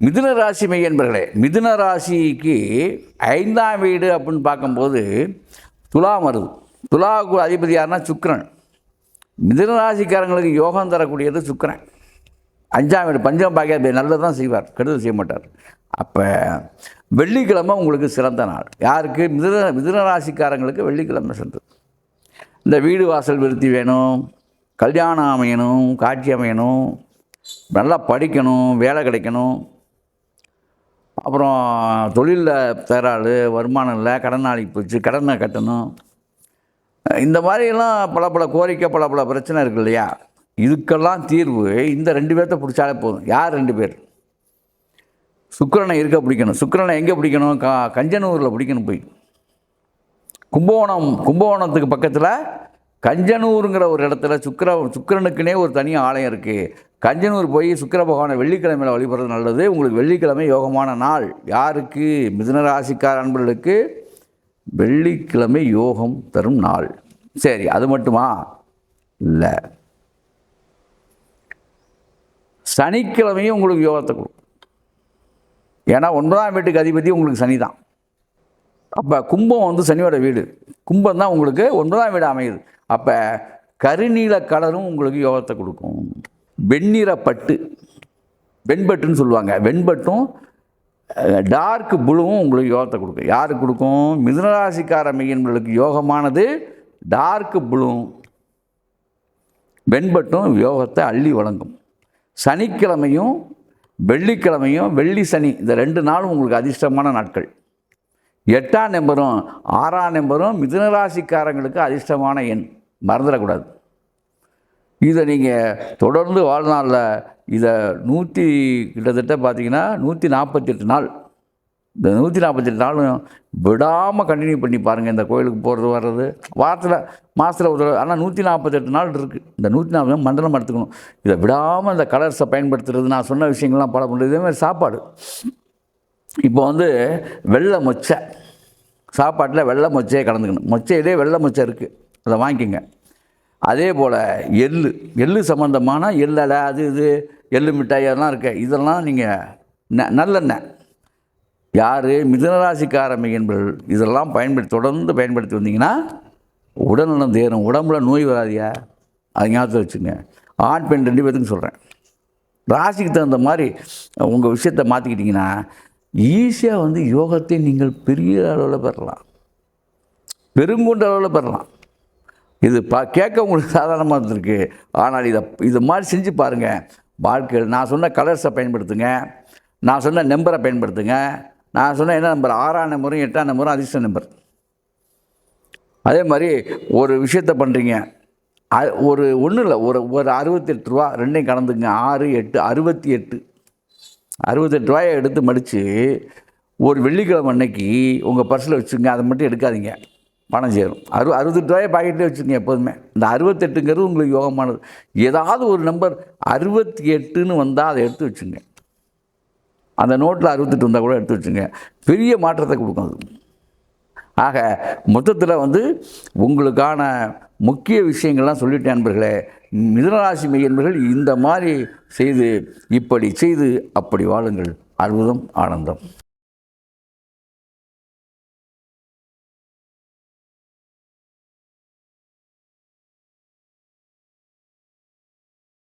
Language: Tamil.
மிதுன ராசி மெய்யன்பர்களே, மிதுன ராசிக்கு 5ஆம் வீடு அப்படின்னு பார்க்கும்போது துலாம் வருது. துலாவுக்கு அதிபதி யாருன்னா சுக்கிரன். மிதுன ராசிக்காரங்களுக்கு யோகம் தரக்கூடியது சுக்கிரன். 5ஆம் வீடு பஞ்சம் பாக்கிய நல்லது தான் செய்வார், கெடுதல் செய்ய மாட்டார். அப்போ வெள்ளிக்கிழமை உங்களுக்கு சிறந்த நாள். யாருக்கு? மிதுன ராசிக்காரங்களுக்கு வெள்ளிக்கிழமை சிறந்தது. இந்த வீடு வாசல் விருத்தி வேணும், கல்யாணம் அமையணும், காட்சி அமையணும், நல்லா படிக்கணும், வேலை கிடைக்கணும், அப்புறம் தொழிலில் தகராறு, வருமானம் இல்லை, கடன் நாளைக்கு போச்சு, கடனை கட்டணும், இந்த மாதிரிலாம் பல கோரிக்கை, பல பிரச்சனை இருக்குது இல்லையா? இதுக்கெல்லாம் தீர்வு இந்த 2 பேர்த்த பிடிச்சாலே போதும். யார் 2 பேர்? சுக்கிரனை இருக்க பிடிக்கணும். சுக்கிரனை எங்கே பிடிக்கணும்? கஞ்சனூரில் பிடிக்கணும். போய் கும்பகோணத்துக்கு பக்கத்தில் கஞ்சனூருங்கிற ஒரு இடத்துல சுக்கிரனுக்குனே ஒரு தனி ஆலயம் இருக்குது. கஞ்சனூர் போய் சுக்கிர பகவானை வெள்ளிக்கிழமையில் வழிபடுறது நல்லது. உங்களுக்கு வெள்ளிக்கிழமை யோகமான நாள். யாருக்கு? மிதுன ராசிக்கார அன்பர்களுக்கு வெள்ளிக்கிழமை யோகம் தரும் நாள். சரி, அது மட்டுமா? இல்லை, சனிக்கிழமையும் உங்களுக்கு யோகத்தை கொடுக்கும். ஏன்னா 9ஆம் வீட்டுக்கு அதிபதி உங்களுக்கு சனி தான். அப்போ கும்பம் சனியோட வீடு. கும்பம் தான் உங்களுக்கு 9ஆம் வீடு அமையுது. அப்போ கருநீல கலரும் உங்களுக்கு யோகத்தை கொடுக்கும். வெண்ணிற பட்டு, வெண்பட்டுன்னு சொல்லுவாங்க, வெண்பட்டும் டார்க் ப்ளூவும் உங்களுக்கு யோகத்தை கொடுக்கும். யாருக்கு கொடுக்கும்? மிதுனராசிக்கார மெய்யன்பர்களுக்கு யோகமானது டார்க் ப்ளூவும் வெண்பட்டும் யோகத்தை அள்ளி வழங்கும். சனிக்கிழமையும் வெள்ளிக்கிழமையும், வெள்ளி சனி, இந்த 2 நாளும் உங்களுக்கு அதிர்ஷ்டமான நாட்கள். 8ஆம் நம்பரும் 6ஆம் நம்பரும் மிதுனராசிக்காரங்களுக்கு அதிர்ஷ்டமான எண், மறந்துடக்கூடாது. இதை நீங்கள் தொடர்ந்து வாழ்நாளில் இதை கிட்டத்தட்ட பார்த்தீங்கன்னா 148 நாள், இந்த 148 நாளும் விடாமல் கண்டினியூ பண்ணி பாருங்கள். இந்த கோயிலுக்கு போகிறது வர்றது, மாதத்தில் ஒரு, ஆனால் 148 நாள் இருக்குது. இந்த 140 மண்டலம் எடுத்துக்கணும். இதை விடாமல் இந்த கலர்ஸை பயன்படுத்துறது, நான் சொன்ன விஷயங்கள்லாம் பல பண்ணுறது. இதேமாதிரி சாப்பாடு, இப்போ வெள்ளை மொச்சை, சாப்பாட்டில் வெள்ளை மொச்சையே கலந்துக்கணும். மொச்சையிலே வெள்ளை மொச்சை இருக்குது, அதை வாங்கிக்கோங்க. அதே போல் எள்ளு சம்மந்தமான எள்ளலை, இது எள்ளு மிட்டாய் அதெல்லாம் இருக்குது. இதெல்லாம் நீங்கள் நல்லெண்ணெய், யார்? மிதுனராசிக்கார மெய்யன்பர்கள் இதெல்லாம் தொடர்ந்து பயன்படுத்தி வந்தீங்கன்னா உடல்நலம் தேரும், உடம்புல நோய் வராதியா? அது ஞாபகத்தில் வச்சுங்க. ஆண் பெண் 2 பேர்த்துக்கும் சொல்கிறேன். ராசிக்கு தகுந்த மாதிரி உங்கள் விஷயத்தை மாற்றிக்கிட்டிங்கன்னா ஈஸியாக யோகத்தை நீங்கள் பெரிய அளவில் பெறலாம், பெருங்கொண்ட அளவில் பெறலாம். இது கேட்க உங்களுக்கு சாதாரணமாக இருந்திருக்கு, ஆனால் இது மாதிரி செஞ்சு பாருங்கள். வாழ்க்கையில் நான் சொன்ன கலர்ஸை பயன்படுத்துங்க, நான் சொன்ன நம்பரை பயன்படுத்துங்க. நான் சொன்ன என்ன நம்பர்? 6ஆம் நம்பரும் 8ஆம் நம்பரும் அதிர்ஷ்ட நம்பர். அதே மாதிரி ஒரு விஷயத்தை பண்ணுறீங்க, ஒன்றும் இல்லை, ஒரு 68 ரூபா 2ஐயும் கலந்துங்க. 6, 8, 68 ரூபாயை எடுத்து மடித்து ஒரு வெள்ளிக்கிழமை அன்னைக்கு உங்கள் பர்ஸில் வச்சுங்க. அதை மட்டும் எடுக்காதீங்க, பணம் சேரும். 68 ரூபாயை பாக்கெட்லேயே வச்சுருங்க எப்போதுமே. இந்த 68ங்கிறது உங்களுக்கு யோகமானது. ஏதாவது ஒரு நம்பர் 68ன்னு வந்தால் அதை எடுத்து வச்சுங்க. அந்த நோட்டில் 68 வந்தால் கூட எடுத்து வச்சுங்க. பெரிய மாற்றத்தை கொடுக்கும் அது. ஆக மொத்தத்தில் உங்களுக்கான முக்கிய விஷயங்கள்லாம் சொல்லிட்டேன் நண்பர்களே. மிதுனராசி மெய்யன்பர்கள் இந்த மாதிரி செய்து, இப்படி செய்து அப்படி வாழுங்கள். அற்புதம், ஆனந்தம்.